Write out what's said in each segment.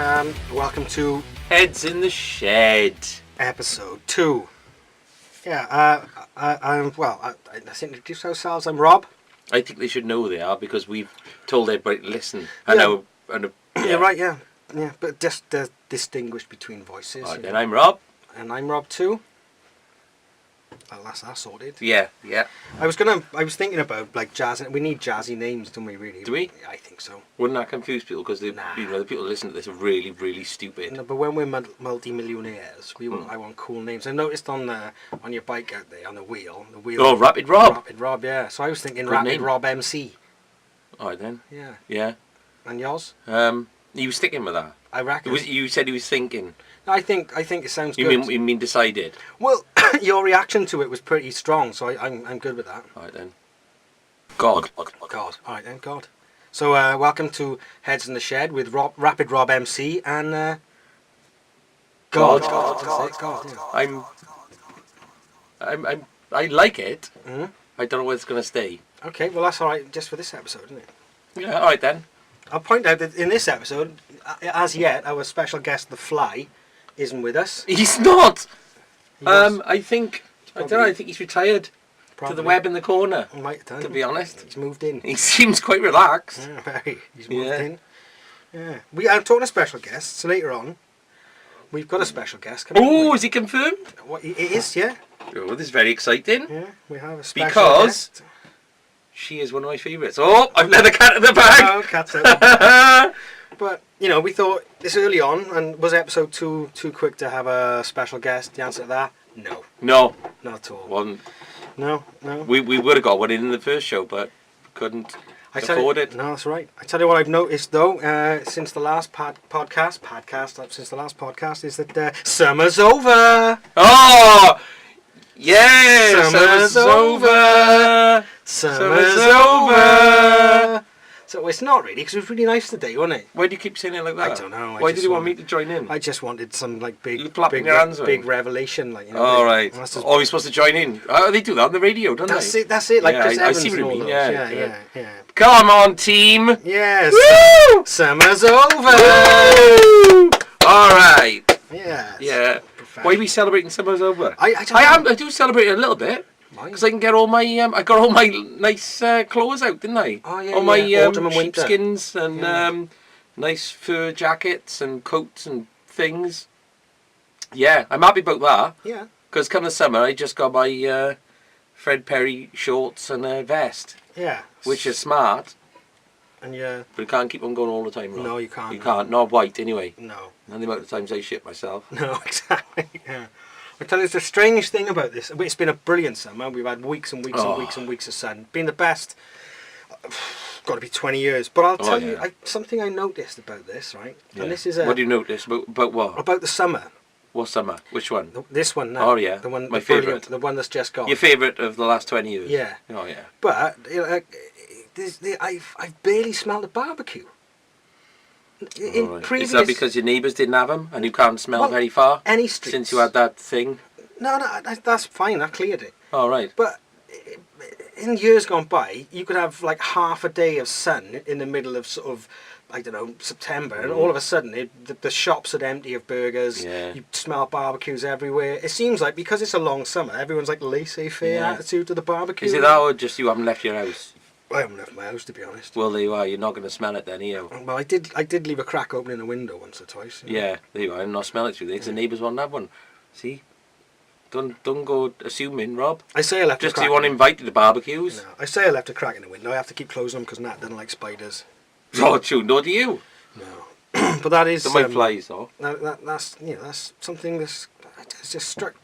Welcome to Heads in the Shed. episode 2. Yeah, let's introduce ourselves. I'm Rob. I think they should know they are because we've told everybody to listen. Yeah. Yeah. You're right, yeah. Yeah, but just distinguish between voices. Right, then I'm Rob. And I'm Rob too. Well, that's that sorted. Yeah. I was thinking about like jazz. We need jazzy names, don't we? Really? Do we? I think so. Wouldn't that confuse people? Because the Nah. people who listen to this are really, really stupid. No, but when we're multi-millionaires, I want cool names. I noticed on your bike out there on the wheel. Oh, Rapid Rob. Rapid Rob, yeah. So I was thinking Good Rapid name. Rob MC. All right then. Yeah. Yeah. And yours? You were sticking with that. I reckon. You said he was thinking. I think it sounds You good. mean decided? Well, your reaction to it was pretty strong, so I'm good with that. All right then. God. God. All right then, God. So welcome to Heads in the Shed with Rapid Rob MC and God. God. Yeah. I like it. Hmm? I don't know where it's going to stay. Okay, well that's all right, just for this episode, isn't it? Yeah. All right then. I'll point out that in this episode, as yet, our special guest, The Fly, isn't with us. He's not. He was. I think I don't know. I think he's retired to the web in the corner. He might have done. To be honest, He's moved in. he seems quite relaxed. Yeah, very. He's moved Yeah. in. Yeah. I'm talking to special guests later on. We've got a special guest coming. Oh, is he confirmed? What, it is, yeah. Oh, this is very exciting. Yeah, we have a special Because- guest. She is one of my favourites. Oh, I've let the cat in the bag. Oh, cat's out. But, we thought this early on, and was episode 2 too quick to have a special guest? The answer to that, no. No, Not at all. one. No. We would have got one in the first show, but couldn't afford it. No, that's right. I tell you what I've noticed though, since the last podcast, is that summer's over. Oh, yeah, Summer's over. Summer's over. So it's not really, because it was really nice today, wasn't it? Why do you keep saying it like that? I don't know. Why did you want me to join in? I just wanted some like You flapping your hands big around? revelation, like All right. That's just, Oh, you're supposed to join in. Oh, they do that on the radio, don't that's they? it. That's it. Like Yeah, Chris I Evans see what and you all mean, those. yeah. Yeah. Come on, team. Yes. Woo! Summer's over. Woo! All right. Yes. Yeah. Why are we celebrating summer's over? I do celebrate it a little bit Why? because I can get all my I got all my nice clothes out, didn't I? Oh, yeah, all my yeah. Autumn and winter. sheepskins and Yeah. nice fur jackets and coats and things. Yeah, I'm happy about that Yeah. because come the summer I just got my Fred Perry shorts and a vest, Yeah. which is smart, And yeah. but you can't keep them going all the time. Rob. No, you can't. You can't. Not white anyway. No. And the amount of times I shit myself. No, exactly. Yeah. I tell you, it's the strangest thing about this. It's been a brilliant summer. We've had weeks and weeks and weeks and weeks of sun. Been the best. Got to be 20 years. But I'll tell you something I noticed about this, right? Yeah. And this is What do you notice about what? about the summer. What summer? Which one? This one now. Oh, yeah. The one. My the brilliant- favourite. The one that's just gone. Your favourite of the last 20 years? Yeah. Oh, yeah. But I've barely smelled a barbecue. In All right. previous. Is that because your neighbours didn't have them and you can't smell Well, very far? any streets. Since you had that thing? No, that's fine. I cleared it. All right. But in years gone by, you could have like half a day of sun in the middle of sort of, I don't know, September, and all of a sudden the shops are empty of burgers. Yeah. You smell barbecues everywhere. It seems like because it's a long summer, everyone's like laissez-faire Yeah. attitude to the barbecue. Is it that or just you haven't left your house? I haven't left my house, to be honest. Well, there you are. You're not going to smell it then, are you? Well, I did leave a crack open in the window once or twice. you know. Yeah, there you are. I'm not smelling it through there because the neighbours won't have one. See? Don't go assuming, Rob. I say I left Just a because crack. you want invited to barbecues. No, I say I left a crack in the window. I have to keep closing them because Nat doesn't like spiders. Oh, true. No, do you? No, but that is. Don't mind flies, though. That's something that's it's just struck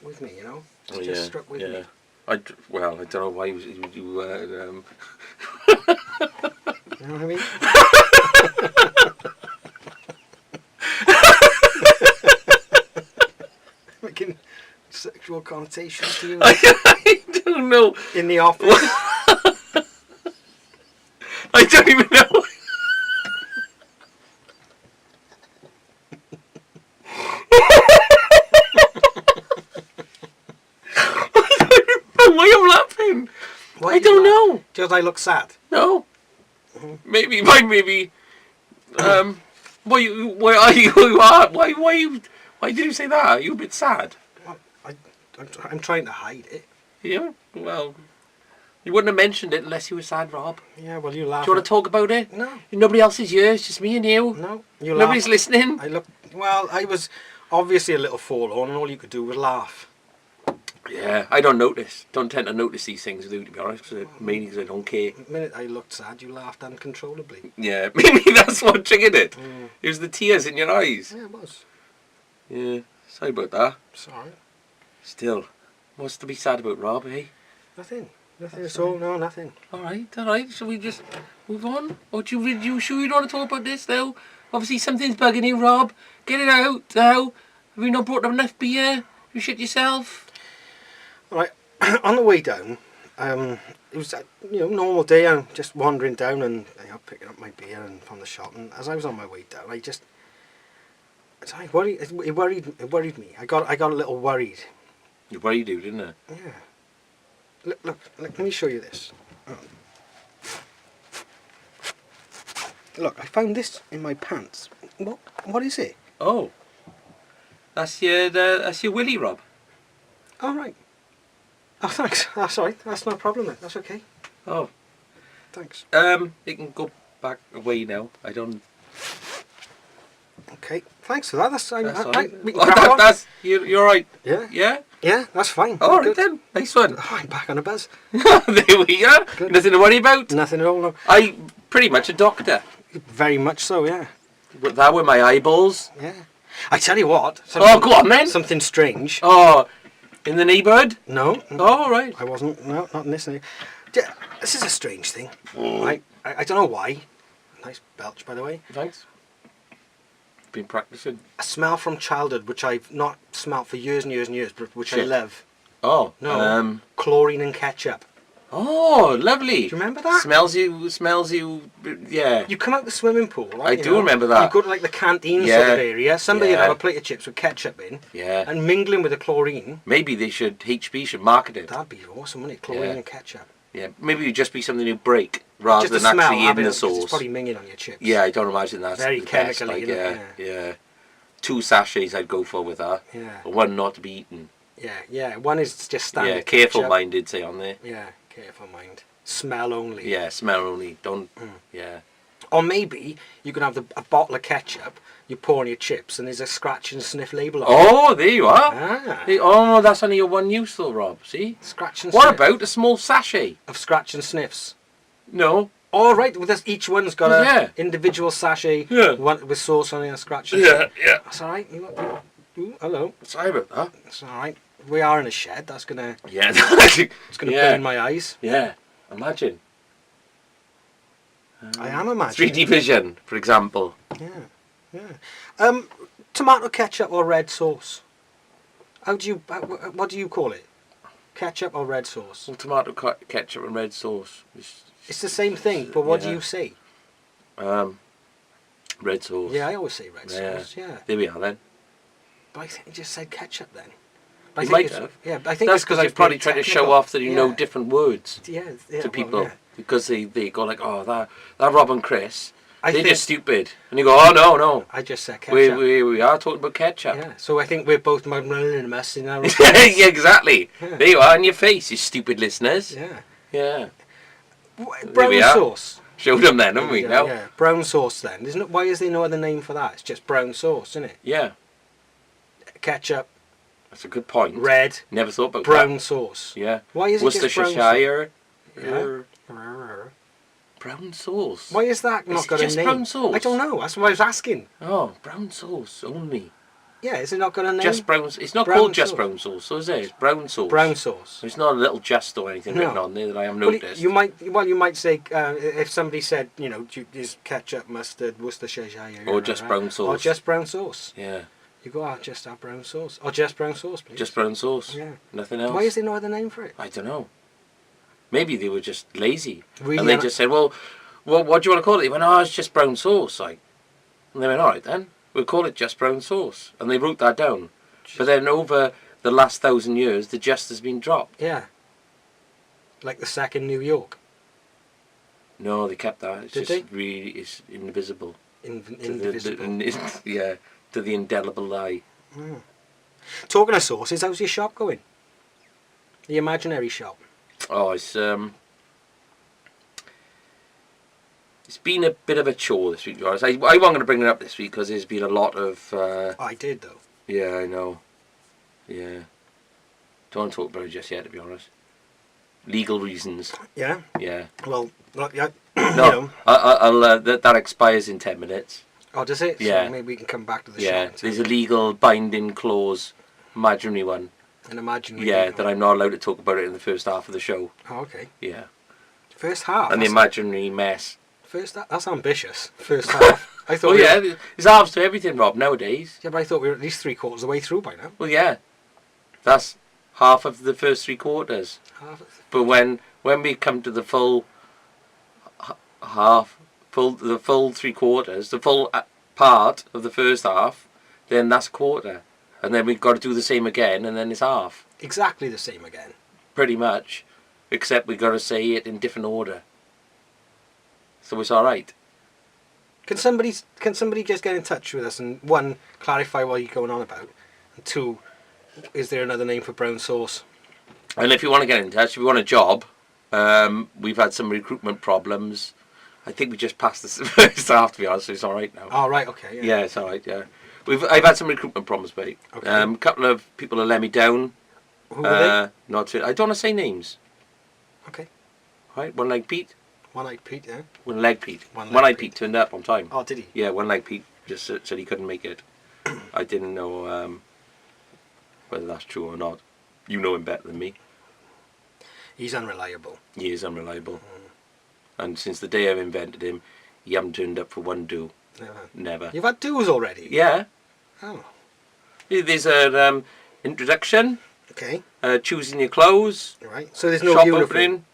with me, you know. It's Oh, just yeah, struck with yeah. me. I don't know why you You know what I mean? Making sexual connotations to you I don't know. in the office. I don't even know. Why I'm laughing? Why I do you don't laugh? know. Does I look sad? No. Maybe. What Why are you? Why did you say that? Are you a bit sad? Well, I'm trying to hide it. Yeah. Well, you wouldn't have mentioned it unless you were sad, Rob. Yeah, well, you laugh. Do you want to talk about it? No. Nobody else is here. It's just me and you. No, you Nobody's laugh. listening. I was obviously a little forlorn, and all you could do was laugh. Yeah, I don't tend to notice these things, to be honest, mainly because I don't care. The minute I looked sad, you laughed uncontrollably. Yeah, maybe that's what triggered it. It was the tears in your eyes. Yeah, it was. Yeah, sorry about that. Sorry. Still, what's to be sad about, Rob, eh? Nothing. Nothing at all. No, nothing. All right. Shall we just move on? Or do you sure you don't want to talk about this, though? Obviously, something's bugging you, Rob. Get it out, now. Have you not brought up enough beer? You shit yourself? Right, on the way down, it was a normal day. I'm just wandering down and picking up my beer and from the shop. And as I was on my way down, it worried me. I got a little worried. You worried, didn't it? Yeah. Look, let me show you this. Look, I found this in my pants. What is it? Oh, that's your willy, Rob. All right. Oh, thanks. That's all right. That's no problem then. That's okay. Oh, thanks. You can go back away now. I don't. Okay. Thanks for that. That's all right. We can Oh, crack on. You're right. Yeah. Yeah. Yeah, that's fine. All right Good. then. Nice one. Oh, I'm back on a buzz. There we are. Good. Nothing to worry about. Nothing at all. No. I pretty much a doctor. Very much so. Yeah. With that with my eyeballs. Yeah. I tell you what. Oh, go on then. Something strange. Oh, in the neighbourhood. No. Oh, all right. I wasn't. No, not in this. This is a strange thing. Right. I don't know why. Nice belch, by the way. Thanks. Been practicing. A smell from childhood, which I've not smelt for years and years and years, but which I Shit. love. Oh. No. Chlorine and ketchup. Oh, lovely. Do you remember that? Smells you. Yeah. You come out the swimming pool, right? I do remember that. You go to like the canteen Yeah. sort of area. Somebody would Yeah. have a plate of chips with ketchup in. Yeah. And mingling with the chlorine. Maybe HB should market it. That'd be awesome, wouldn't it? Chlorine Yeah. and ketchup. Yeah. Maybe it'd just be something you break rather Just the than smell, actually in having the it, 'cause it's sauce. probably minging on your chips. Yeah, I don't imagine that's Very the best. chemically, Like, isn't it? yeah. 2 sachets I'd go for with that. Yeah. But one not to be eaten. Yeah. One is just standard Yeah, careful ketchup. minded say on there. Yeah, careful mind. Smell only. Yeah, smell only. Don't. Yeah. Or maybe you can have a bottle of ketchup, you pour on your chips, and there's a scratch and sniff label on it. Oh, there you are. Ah. Oh, no, that's only your one use though, Rob. See? Scratch and What sniff. about a small sachet? Of scratch and sniffs. No. All right, well, each one's got a Yeah. individual sachet Yeah. one with sauce on it and scratch. And Yeah. That's all right. Ooh, hello. Sorry about that. That's all right. We are in a shed. That's gonna Yeah. it's gonna Yeah. burn my eyes. Yeah. Imagine. I am imagining. 3D vision, for example. Yeah. Tomato ketchup or red sauce? What do you call it? Ketchup or red sauce? Some tomato ketchup and red sauce. It's the same thing, but what do Yeah. you say? Red sauce. Yeah, I always say red Yeah. sauce. Yeah. There we are then. But I think you just said ketchup then. But I You think might it's- have. Yeah, but I think That's it's because you're I've probably being tried to show technical. off that you know Yeah. different words Yeah, to people. yeah. Because they go like, oh, that Rob and Chris, I they're think- just stupid. And you go, oh, no. I just said ketchup. We are talking about ketchup. Yeah, so I think we're both magnanimous in our Yeah, exactly. Yeah. There you are in your face, you stupid listeners. Yeah. Yeah. Brown we are. sauce. Showed them then, haven't we? Yeah, Now? yeah. Brown sauce then. Isn't it? Why is there no other name for that? It's just brown sauce, isn't it? Yeah. Ketchup, That's a good point. red, Never thought about brown that. sauce. Yeah. Why is it just brown sauce? Worcestershire. Yeah. Brown sauce. Why is that not It's got a just name? brown sauce. I don't know. That's what I was asking. Oh, brown sauce only. Yeah, is it not got a name? Just brown. It's not Brown called just sauce. brown sauce, so is it? It's brown sauce. brown sauce. There's not a little just or anything No. written on there that I have Well, noticed. you might say if somebody said, is ketchup, mustard, Worcestershire, Or just brown sauce. or just brown sauce. Yeah. You go, just have brown sauce, or just brown sauce, please. Just brown sauce. Yeah. Nothing else. Why is there no other name for it? I don't know. Maybe they were just lazy. Really and they ana- just said, well, what do you want to call it? They went, oh, it's just brown sauce. Like, and they went, all right then, we'll call it just brown sauce. And they wrote that down. But then over the last 1,000 years, the just has been dropped. Yeah. Like the sack in New York. No, they kept that. It's Did just really, it's invisible. Indivisible. Yeah, to the indelible eye. Talking of sauces, how's your shop going? The imaginary shop. Oh, it's been a bit of a chore this week, to be honest. I wasn't going to bring it up this week because there's been a lot of... I did, though. Yeah, I know. Yeah. Don't want to talk about it just yet, to be honest. Legal reasons. Yeah? Yeah. Well, not yet. No, I'll that expires in 10 minutes. Oh, does it? Yeah. So maybe we can come back to the Yeah, shop. there's a legal binding clause, imaginary one. An imaginary. Yeah, that I'm not allowed to talk about it in the first half of the show. Oh, okay. Yeah. First half. And the imaginary mess. That's ambitious. First half. I thought. Oh yeah, there's halves to everything, Rob, nowadays. Yeah, but I thought we were at least 3/4 of the way through by now. Well, yeah. That's half of the first 3/4. But when we come to the full half, the full 3/4, the full part of the first half, then that's a quarter. And then we've got to do the same again, and then it's half. Exactly the same again. Pretty much. Except we've got to say it in different order. So it's alright. Can somebody just get in touch with us and, one, clarify what you're going on about, and two, is there another name for brown sauce? And if you want to get in touch, if you want a job, we've had some recruitment problems. I think we just passed the first half, to be honest, so it's alright now. Oh, right, okay. Yeah, it's alright, yeah. I've had some recruitment problems, mate. Okay. A couple of people have let me down. Who were Not to, I don't want to say names. they? Okay. Right, One Leg Pete. One-eyed Pete, yeah? One Leg Pete. One-Leg One-Eyed Pete. Pete turned up on time. Oh, did he? Yeah, One Leg Pete just said he couldn't make it. I didn't know whether that's true or not. You know him better than me. He's unreliable. He is unreliable. And since the day I've invented him, he hasn't turned up for one do. Never. Never. You've had duos already? Yeah. Oh, There's an introduction, okay. choosing your clothes, All right. So there's no shop uniform. opening.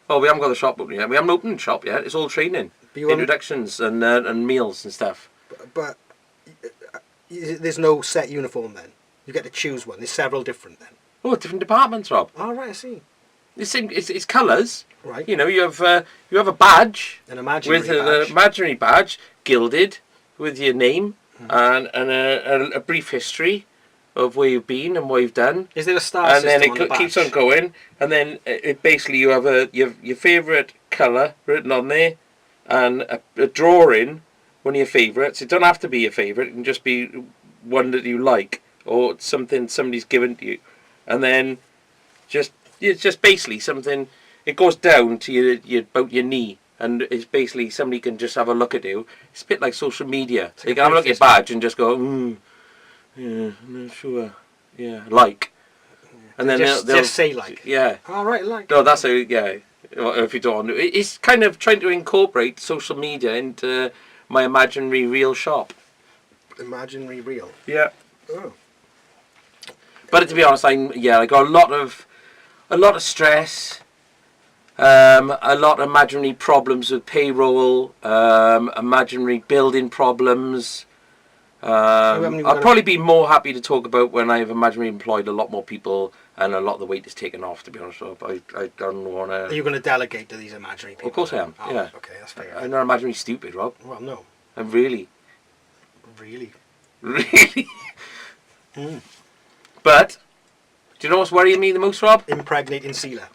Oh, we haven't got the shop opening yet. We haven't opened the shop yet. It's all training, But you haven't- introductions and meals and stuff. But there's no set uniform then? You get to choose one. There's several different then? Oh, different departments, Rob. Oh, right, I see. It's colours. Right. You know, you have a badge An imaginary with badge. an imaginary badge, gilded, with your name and a brief history of where you've been and what you've done. Is there a star And system then on it the keeps badge? on going, and then it basically you have your favourite colour written on there, and a drawing one of your favourites. It don't have to be your favourite; it can just be one that you like or something somebody's given to you, and then it's just basically something. It goes down to your about your knee, and it's basically somebody can just have a look at you. It's a bit like social media. It's They like can have a look at your Facebook. badge and just go, yeah, I'm not sure, yeah, like. And then just they'll say like. yeah. All right, like. No, that's how, yeah. If you don't, it's kind of trying to incorporate social media into my imaginary real shop. Imaginary real. Yeah. Oh. But to be honest, I got a lot of stress, a lot of imaginary problems with payroll, imaginary building problems. I'll probably be more happy to talk about when I've imaginarily employed a lot more people and a lot of the weight is taken off, to be honest. Rob. I don't want Are to... you going to delegate to these imaginary people? Of course I am, Oh, yeah. Okay, that's fair. I'm not imaginary stupid, Rob. Well, no. I'm really, Really? really... Mm. But, do you know what's worrying me the most, Rob? Impregnating sealer.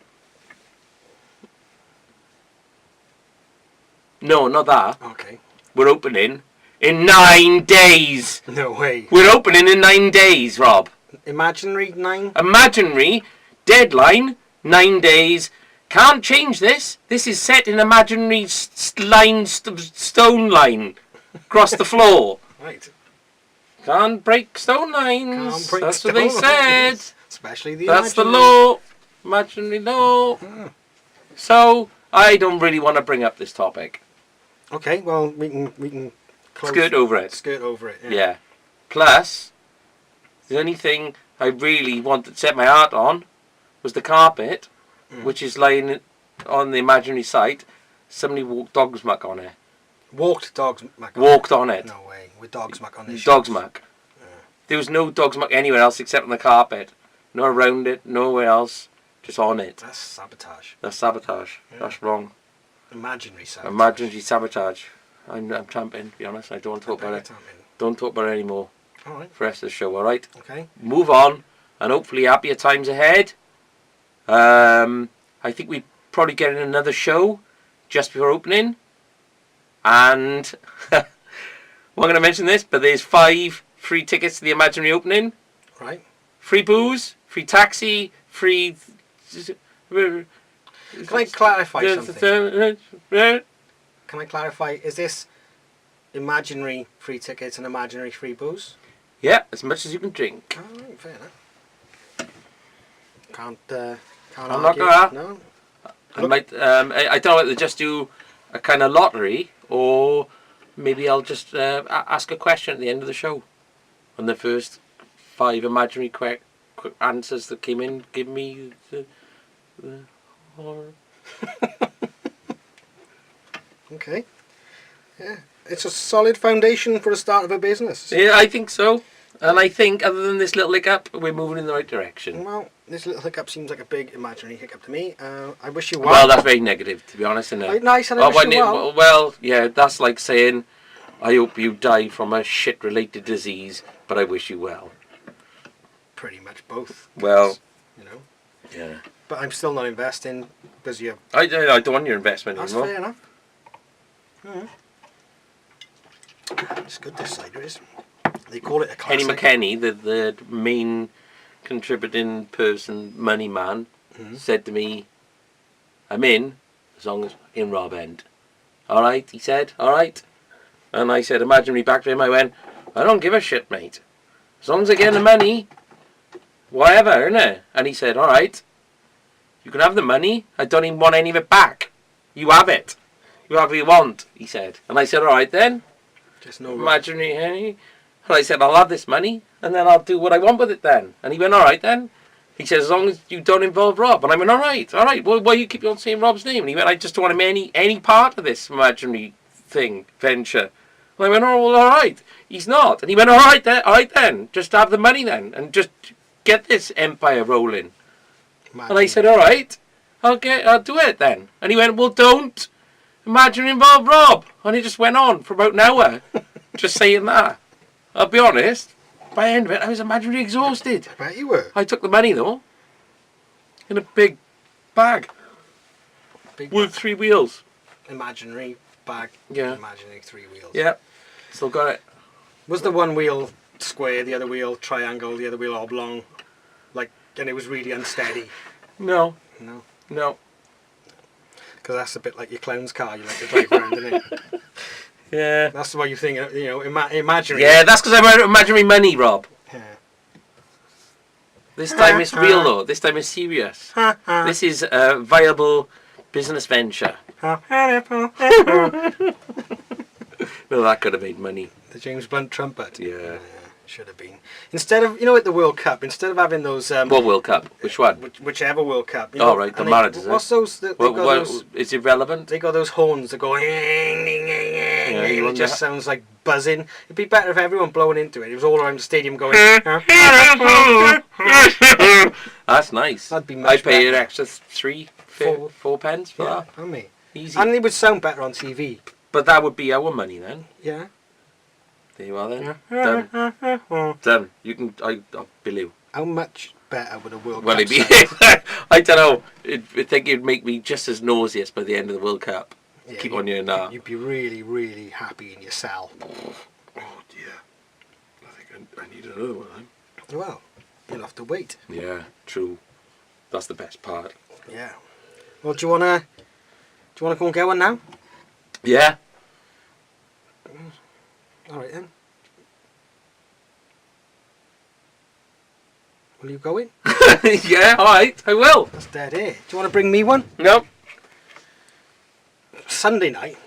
No, not that. Okay. We're opening in 9 days. No way. We're opening in 9 days, Rob. Imaginary 9? Imaginary deadline 9 days. Can't change this. This is set in imaginary stone line across the floor. Right. Can't break stone lines. Can't break That's what they stone said. lines. Especially the That's the imaginary. law. Imaginary law. So I don't really want to bring up this topic. Okay, well, we can close. Skirt over it. Skirt over it. Yeah. Plus, the only thing I really wanted to set my heart on was the carpet, which is lying on the imaginary site. Somebody walked dog's muck on it. Walked dog's muck on Walked on it. No way. With dog's muck on this. Dog's muck. There was no dog's muck anywhere else except on the carpet. No around it, nowhere else. Just on it. That's sabotage. That's sabotage. Yeah. That's wrong. Imaginary sabotage. Imaginary sabotage. I'm tramping, to be honest. I don't want to talk about it. Tamping. Don't talk about it anymore All right. for the rest of the show, alright? Okay. Move on, and hopefully happier times ahead. I think we probably getting another show just before opening. And I'm not going to mention this, but there's 5 free tickets to the imaginary opening. Right. Free booze, free taxi, free... Can I clarify something? Can I clarify? Is this imaginary free tickets and imaginary free booze? Yeah, as much as you can drink. All right, fair enough. Can't I'm argue. not gonna. No. I might. I don't know whether to just do a kind of lottery, or maybe I'll just ask a question at the end of the show, and the first 5 imaginary quick answers that came in give me the horror. Okay. Yeah, it's a solid foundation for the start of a business. Yeah, I think so. And I think, other than this little hiccup, we're moving in the right direction. Well, this little hiccup seems like a big imaginary hiccup to me. I wish you well. Well, that's very negative, to be honest, isn't it? Nice, and I wish you well. Well, yeah, that's like saying, I hope you die from a shit-related disease, but I wish you well. Pretty much both. Well, you know. yeah. But I'm still not investing because you. I don't want your investment That's anymore. fair enough. It's good, this cider is. They call it a Kenny classic. McKenny, the main contributing person, money man, said to me, I'm in, as long as in Rob End. Alright, he said, alright. And I said, imaginary back to him, I went, I don't give a shit, mate. As long as I get the money, whatever, innit? And he said, alright, you can have the money, I don't even want any of it back. You have it. You have what you want, he said. And I said, alright then. Just no Imaginary Henry. And I said, I'll have this money, and then I'll do what I want with it then. And he went, alright then. He said, as long as you don't involve Rob. And I went, alright. Well, why you keep on saying Rob's name? And he went, I just don't want him any part of this imaginary thing, venture. And I went, oh, well, alright. He's not. And he went, alright then. Just have the money then, and just get this empire rolling. And I said, alright, I'll do it then. And he went, well, don't imagine involve Rob. And he just went on for about an hour, just saying that. I'll be honest, by the end of it, I was imaginary exhausted. I bet you were. I took the money though, in a big bag Big with 3 wheels. imaginary bag. Yeah. Imaginary 3 wheels. Yeah, still got it. Was the one wheel square, the other wheel triangle, the other wheel oblong? Like, and it was really unsteady? No, No. no. Because that's a bit like your clown's car you like to drive around, isn't it? Yeah. That's why you think, you know, imaginary. Yeah, that's because I'm imaginary money, Rob. Yeah. This time it's real though. This time it's serious. This is a viable business venture. No, that could have made money. The James Blunt trumpet. Yeah. Should have been. Instead of, you know, at the World Cup, instead of having those... What World Cup? Which one? Whichever World Cup. You Oh, know, right, the and Marat, is it? What's those... They got those... Is it relevant? They got those horns that go... you it just sounds like buzzing. It'd be better if everyone blowing into it. It was all around the stadium going... That's nice. That'd be much I'd pay better. an extra 4 pence for Yeah, that. I mean. Easy. And it would sound better on TV. But that would be our money then. Yeah. There you are then. Done. Done. You can... I'll bill you. How much better would a World Well, Cup it'd be... sound? I don't know. I think it'd make me just as nauseous by the end of the World Cup. Yeah, Keep on your now. You'd be really, really happy in your cell. Oh dear. I think I need another one. Well, you'll have to wait. Yeah, true. That's the best part. Yeah. Well, do you wanna go and get one now? Yeah. All right then. Will you go in? Yeah, alright, I will. That's dead air. Do you want to bring me one? No. Sunday night.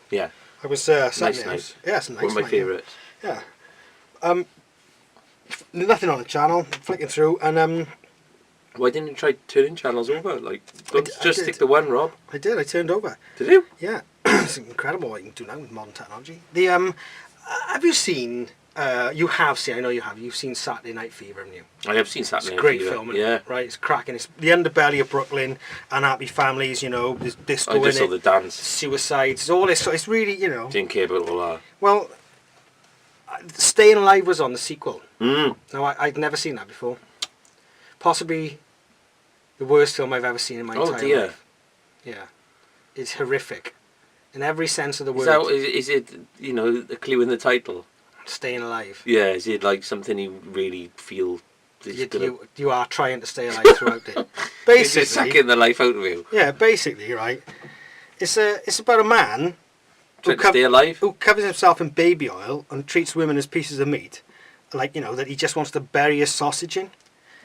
Yeah, I was Sunday Nice night. night. Yeah, it's a nice one of my night, favourites. Yeah. Nothing on the channel. Flicking through, and Why didn't you try turning channels over? Like, don't I just did. stick to one, Rob. I did. I turned over. Did you? Yeah, it's incredible what you can do now with modern technology. The have you seen You have seen, I know you have. You've seen Saturday Night Fever, haven't you? I have seen Saturday It's a Night great Fever. film, isn't Yeah. it? Right? It's cracking. It's the underbelly of Brooklyn, unhappy families. You know, there's disco I in just saw it, the dance. suicides, all this. So it's really, you know. Didn't care about all that. Well, Staying Alive was on the sequel. Mm. Now I'd never seen that before. Possibly the worst film I've ever seen in my entire dear. life. Yeah, it's horrific, in every sense of the Is, word. that, is it, you know, a clue in the title? Staying Alive. Yeah, is it like something you really feel is gonna... You are trying to stay alive throughout it. It's just Basically, sucking the life out of you. yeah. Basically, right. It's about a man Trying to stay alive? who covers himself in baby oil and treats women as pieces of meat, like, you know, that he just wants to bury his sausage in.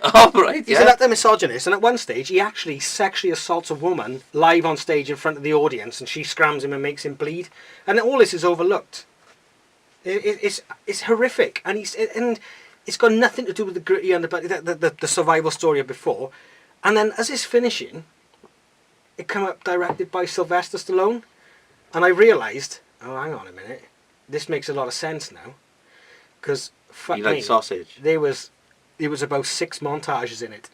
Oh, right, He's yeah. an utter misogynist, and at one stage he actually sexually assaults a woman live on stage in front of the audience, and she scrams him and makes him bleed, and all this is overlooked. It's horrific, and it's got nothing to do with the gritty underbelly, the survival story of before, and then as it's finishing, it came up directed by Sylvester Stallone, and I realised, oh, hang on a minute, this makes a lot of sense now, because fuck You me, like sausage? there was about 6 montages in it.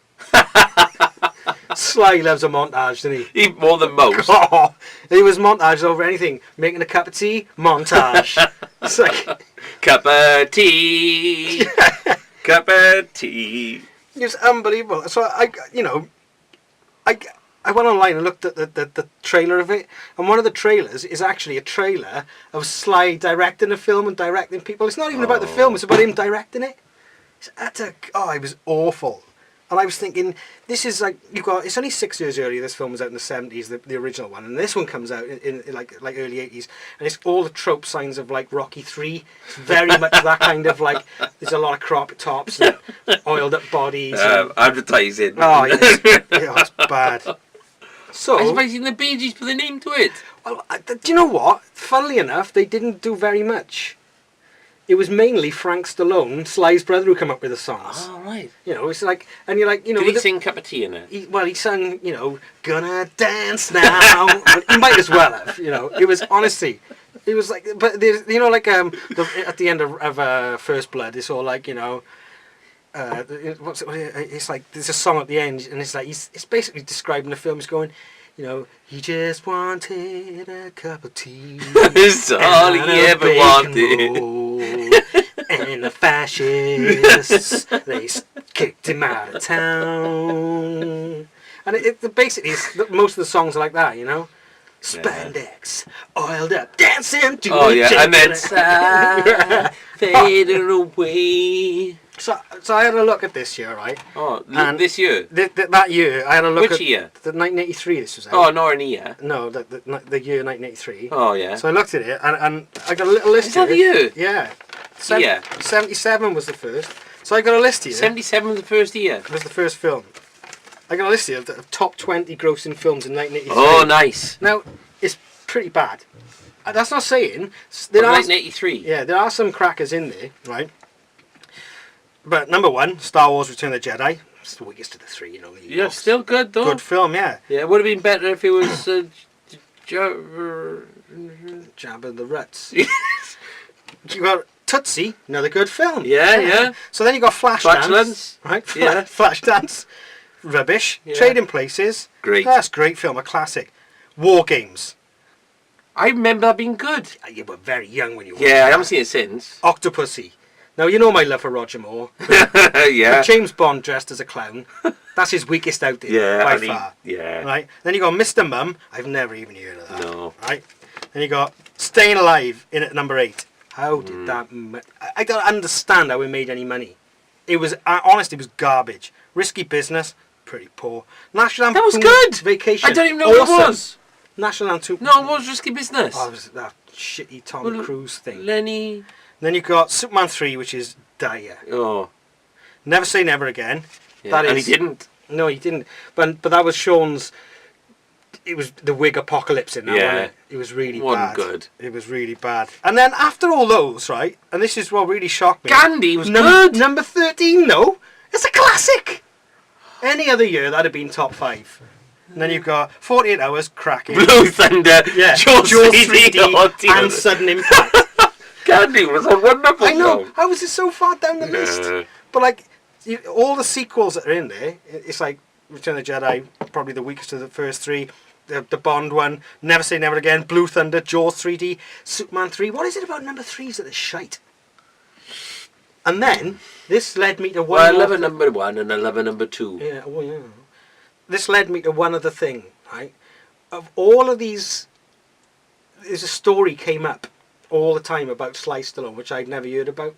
Sly loves a montage, doesn't he? Even more than most. Oh, he was montages over anything. Making a cup of tea, montage. It's like, Cup of tea. Cup of tea. it's unbelievable. So I went online and looked at the trailer of it, and one of the trailers is actually a trailer of Sly directing a film and directing people. It's not even about the film; it's about him directing it. It was awful. And I was thinking, this is like, it's only 6 years earlier. This film was out in the 70s, the original one, and this one comes out in like early 80s, and it's all the trope signs of like Rocky 3. It's very much that kind of like, there's a lot of crop tops and oiled up bodies. Advertising. Oh, it's bad. So, I suppose the Bee Gees put the name to it. well, do you know what? Funnily enough, they didn't do very much. It was mainly Frank Stallone, Sly's brother, who came up with the songs. Oh, right. You know, it's like, and you're like, you know, Did with he the- sing Cup of Tea in it? he sang, you know, gonna dance now. He might as well have, you know. It was honestly, it was like, but there's, you know, like at the end of First Blood, it's all like, you know, it's like there's a song at the end, and it's like it's basically describing the film. It's going, you know, he just wanted a cup of tea. That's all he and a ever bacon wanted. roll. And the fascists, they kicked him out of town. And basically, most of the songs are like that, you know? Spandex, oiled up, dancing to Oh, a yeah, and then jig. fading away. So I had a look at this year, right? Oh, And this year? That year, I had a look at... Which year? The 1983 this was out. Oh, nor an year. No, the year 1983. Oh, yeah. So I looked at it, and I got a little list Is that the here. year? Yeah. Yeah. 77 was the first. So I got a list here. 77 was the first year. Was the first film. I got a list here of the top 20 grossing films in 1983. Oh, nice. Now, it's pretty bad. That's not saying... There 1983. Yeah, there are some crackers in there, right? But number one, Star Wars Return of the Jedi. It's the weakest of the three, you know. Yeah, still good, though. Good film, yeah. Yeah, it would have been better if it was... Jabba the Ruts. You got Tootsie, another good film. Yeah. So then you got Flashdance, Flatulence. right? Yeah. Flashdance, rubbish. Yeah. Trading Places, Great. That's a great film, a classic. War Games. I remember that being good. You were very young when you watched Yeah, I that. haven't seen it since. Octopussy. Now you know my love for Roger Moore. Yeah. James Bond dressed as a clown. That's his weakest outing Yeah, by and far. yeah. Right. Then you got Mr. Mum. I've never even heard of that. No. Right. Then you got Staying Alive in at number 8. How did Hmm. that? I don't understand how it made any money. It was honestly, it was garbage. Risky Business, pretty poor. National Anthem. That was good. Vacation. I don't even know what it was. National Anthem. No, it was Risky Business. Oh, it was that shitty Tom Well, Cruise thing. Lenny. Then you got Superman 3, which is dire. Oh. Never Say Never Again. Yeah. That And is- he didn't. No, he didn't. But that was Sean's. It was the wig apocalypse in that. Yeah. Wasn't it? It was really Wasn't bad. good. It was really bad. And then after all those, right? And this is what really shocked me. Gandhi was good. Number 13, no, it's a classic. Any other year that'd have been top 5. And then you've got 48 Hours, cracking. Blue Thunder. Yeah, Jaws 3D. Oh, dear. and Sudden Impact. Candy was a wonderful I know. song. How was it so far down the list? But like, all the sequels that are in there, it's like Return of the Jedi, probably the weakest of the first three. The Bond one, Never Say Never Again, Blue Thunder, Jaws 3D, Superman 3. What is it about number 3s that is shite? And then, this led me to one Well, I more love thing. number 1 and I love number 2. Yeah, well, yeah. This led me to one other thing, right? Of all of these, there's a story came up all the time about Sly Stallone, which I'd never heard about.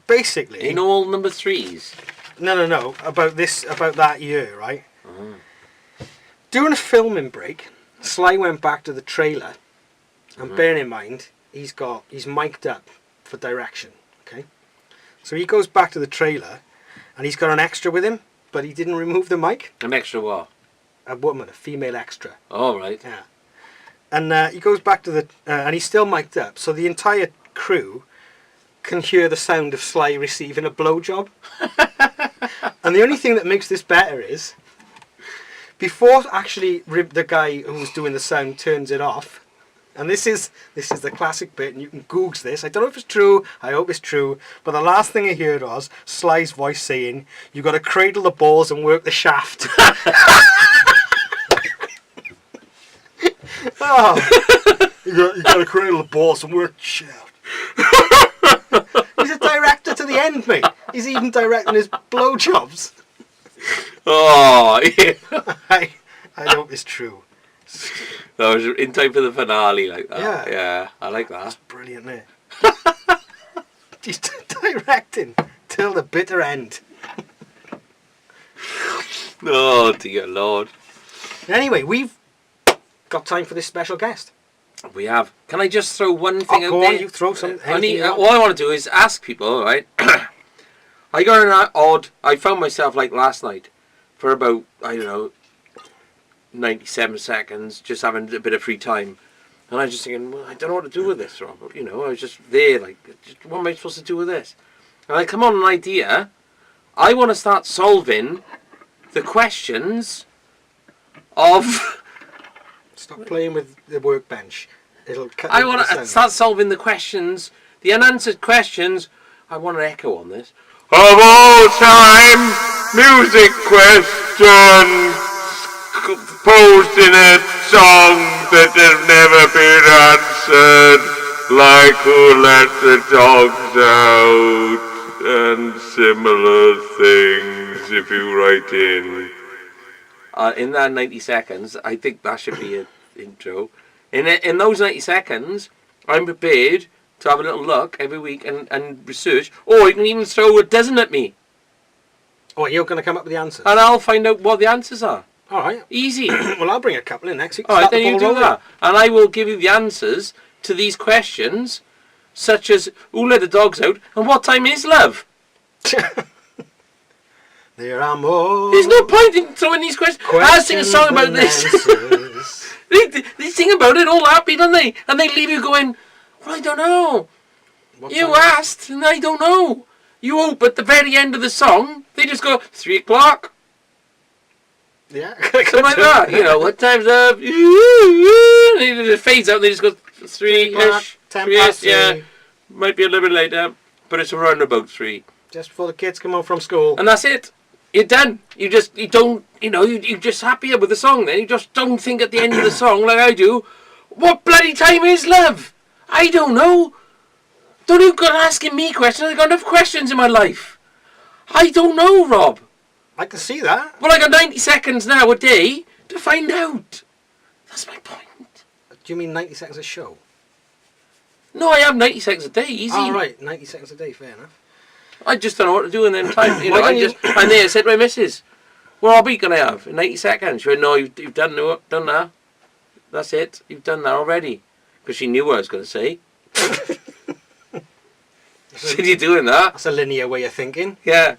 Basically... In all number 3s? No. About that year, right? During a filming break, Sly went back to the trailer, and bearing in mind, he's mic'd up for direction, okay? So he goes back to the trailer, and he's got an extra with him, but he didn't remove the mic. An extra what? A woman, a female extra. Oh, right. Yeah. And he goes back to the... and he's still mic'd up, so the entire crew can hear the sound of Sly receiving a blowjob. And the only thing that makes this better is... Before actually the guy who's doing the sound turns it off, and this is the classic bit, and you can Google this. I don't know if it's true. I hope it's true. But the last thing I heard was Sly's voice saying, "You got to cradle the balls and work the shaft." Oh, you got to cradle the balls and work the shaft. He's a director to the end, mate. He's even directing his blowjobs. Oh, yeah. I hope it's true. That was in time for the finale like that. Yeah. Yeah, I like that. Brilliant, eh? He's directing till the bitter end. Oh, dear Lord. Anyway, we've got time for this special guest. We have. Can I just throw one thing out Go there? on, you throw some. All I want to do is ask people, right? I got an odd... I found myself, like, last night, for about, I don't know, 97 seconds, just having a bit of free time. And I was just thinking, well, I don't know what to do with this, Rob. You know, I was just there, like, what am I supposed to do with this? And I come on an idea. I want to start solving the questions of... Stop playing with the workbench. It'll cut. I want to start solving the questions, the unanswered questions. I want an echo on this. Of all time music questions posed in a song that have never been answered, like Who Let the Dogs Out and similar things, if you write in that 90 seconds, I think that should be an intro. In those 90 seconds, I'm prepared to have a little look every week and research, or you can even throw a dozen at me. Oh, you're going to come up with the answers? And I'll find out what the answers are. All right. Easy. Well, I'll bring a couple in next week. All right, then you do that. And I will give you the answers to these questions, such as, who let the dogs out, and what time is love? There are more. There's no point in throwing these questions. I'll sing a song about this. They sing about it all happy, don't they? And they leave you going, well, I don't know. You asked, and I don't know. You hope at the very end of the song, they just go, 3 o'clock. Yeah. Something like that. You know, what time's up? And it just fades out, and they just go, 3-ish. 10 past 3. Yeah. Might be a little bit later, but it's around about 3. Just before the kids come home from school. And that's it. You're done. You don't, you're just happier with the song then. You just don't think at the end of the song, like I do, what bloody time is love? I don't know. Don't you go asking me questions. I've got enough questions in my life. I don't know, Rob. I can see that. Well, I got 90 seconds now a day to find out. That's my point. Do you mean 90 seconds a show? No, I have 90 seconds a day, easy. Oh, right. 90 seconds a day, fair enough. I just don't know what to do in them time. Why don't you- And there I said to my missus, what are we going to have in 90 seconds? She went, no, you've done that. That's it. You've done that already. Because she knew what I was going to say. Said, you're doing that? That's a linear way of thinking. Yeah.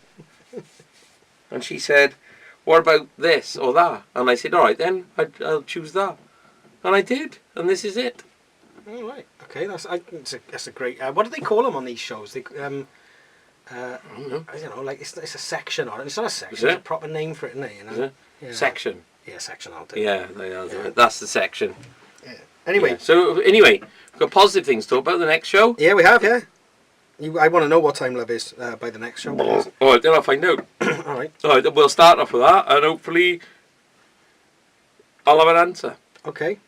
And she said, what about this or that? And I said, all right then, I'll choose that. And I did. And this is it. All right. Okay, that's a great... what do they call them on these shows? They, I don't know. I don't know, like it's a section on it. It's not a section. Is There's it? a proper name for it, isn't it? You know? Is it? Yeah. Section. Yeah, section. I'll do. Yeah, I'll do it. That's the section. Yeah. Anyway, Yeah. So anyway, Got positive things to talk about the next show. Yeah, we have, yeah. I want to know what time love is by the next show. All right, then I'll find out. All right. All right, then we'll start off with that, and hopefully I'll have an answer. Okay.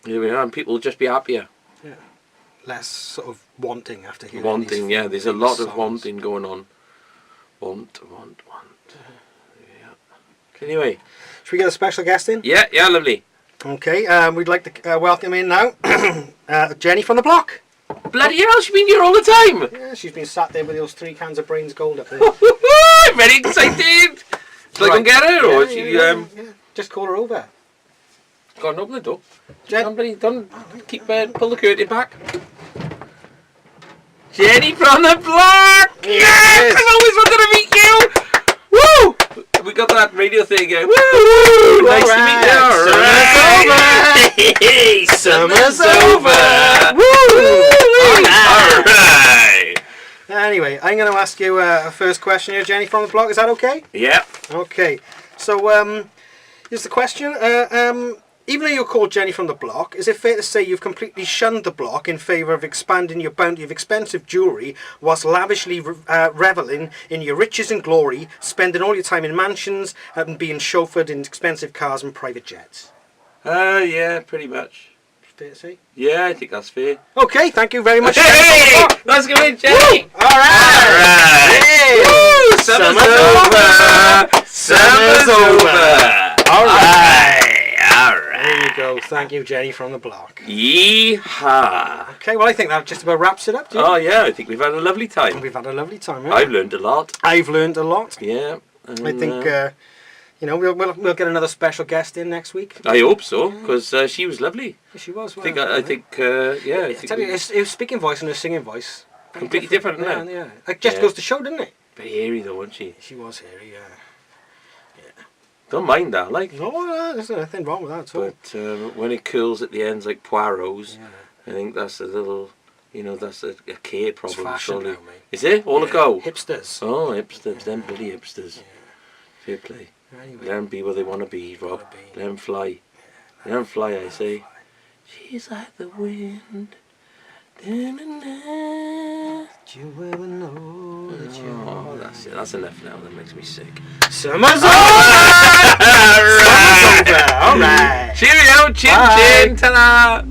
Here we are, and people will just be happier. Yeah. Less sort of wanting after hearing Wanting, these yeah. There's a lot of songs. wanting going on. Want. Yeah. Anyway. Should we get a special guest in? Yeah, lovely. Okay, we'd like to welcome in now Jenny from the block. Bloody hell, she's been here all the time. Yeah, she's been sat there with those 3 cans of Brains Gold up there. Very excited. Shall I go and get her, or she? Just call her over. Go on, open the door. Jen- Somebody, don't keep pull the curtain back. Jenny from the block. Yes, I always wanted to meet you. Woo! We got that radio thing again. Woo! Nice to meet you. Summer's over. Summer's over. Woo! All right. Anyway, I'm going to ask you a first question here, Jenny from the block. Is that okay? Yeah. Okay. So, here's the question. Even though you're called Jenny from the block, is it fair to say you've completely shunned the block in favour of expanding your bounty of expensive jewellery whilst lavishly revelling in your riches and glory, spending all your time in mansions and being chauffeured in expensive cars and private jets? Yeah, pretty much. Fair to say? Yeah, I think that's fair. Okay, thank you very much. Hey! Let's go in, Jenny! Alright! Hey! Woo! Summer's over! Summer's over! Alright! There you go. Thank you, Jenny from the block. Yeehaw! Okay, well, I think that just about wraps it up, Jenny. Oh, yeah, I think we've had a lovely time. We've had a lovely time, haven't I've we? learned a lot. I've learned a lot. Yeah. I think, we'll get another special guest in next week. I hope so, because she was lovely. She was. I think, I tell you, her speaking voice and her singing voice. completely different, isn't it? Yeah. It just goes to show, didn't it? Very hairy though, wasn't she? She was hairy, yeah. Don't mind that, like. No, there's nothing wrong with that at all. But when it curls at the ends like Poirot's, Yeah. I think that's a little, that's a kid It's problem. fashion Surely. now, mate. Is it? All a go? Hipsters. Oh, hipsters, them bloody hipsters. Fair play. Anyway. Let them be what they want to be, Rob. Let them fly. Let them fly, I say. She's like the wind. Da-na-na. You will know that you Oh, that's it. That's enough now. That makes me sick. Summer's over! All right. Alright! Cheerio, chin Bye. chin, ta-da!